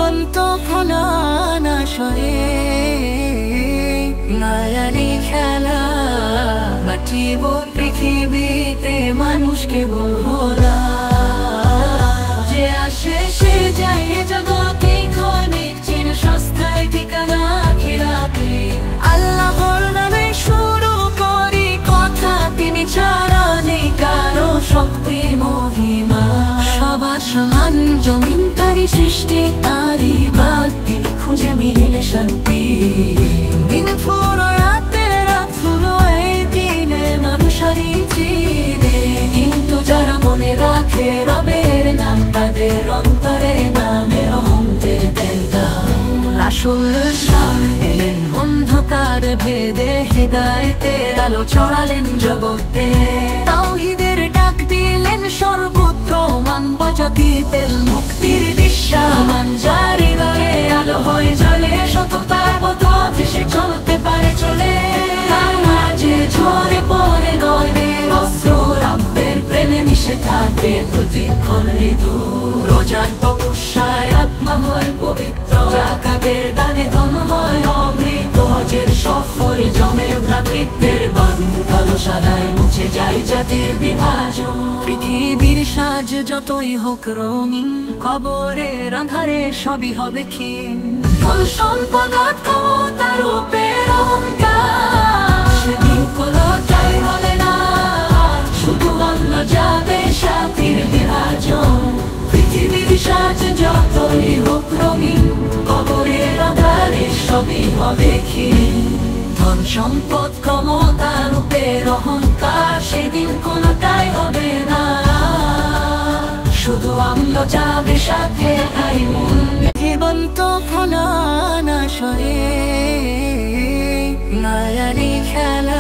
জীবন্ত ফলানাশয়ে মায়ারি খেলা বাঁচিব পৃথিবীতে মানুষ কেবল ভোলা যে আসে সে যায় জগতে ক্ষণিক চির সস্তায় ঠিকানা আখিরাতে আল্লাহর নামে শুরু করি কথা তিনি ছাড়া নেই কারো শক্তি মহিমা সবার সমান জমিন তারি সৃষ্টি তারি বাদ তিনি খুঁজে মিলে শান্তি দিন ফুরো রাতে রাত ফুরো এই দিনে মানুষারি চিরে কিন্তু যারা মনে রাখে রবের নাম তাদের অন্তরে নামের অহংদের আসল এলেন অন্ধকার ভেদে হৃদয়ের আলো ছড়ালেন জগতে তাওহীদের ডাক দিলেন সর্বত্র মানব জাতির মুক্তির দিশা যার হৃদয়ে আলো হয়ে জ্বলে সততার পথে সে চলতে পারে চলে তার মাঝে ঝরে পড়ে নয় অস্ত্র রাব্বের প্রেমে মিশে থাকে প্রতিক্ষণ ঋতু রোজার তপস্যায় আত্মা হয় পবিত্র জাকাতের দানে ধন হয় অমৃত হজের সফল জমে ভ্রাতৃত্বের বন্ধন কালো সাদায় মুছে যায় জাতির বিভাজন পৃথিবীর সাজ যতই হোক রঙিন কবরের আঁধারে সবই হবে ক্ষীণ ধন সম্পদ ক্ষমতার উপর অহংকার সেদিন কোনোটাই হবে না শুধু অন্য যাবে সাথীর বিভাজন পৃথিবীর সাজ যতই হোক রঙিন কবরের আঁধারে সবই হবে ক্ষীণ ধন সম্পদ ক্ষমতার উপর অহংকার সেদিন কোনোটাই হবে না শুধু আমরা যাবে সাথে তাই মন জীবন্ত ফলানাশয়ে মায়ারি খেলা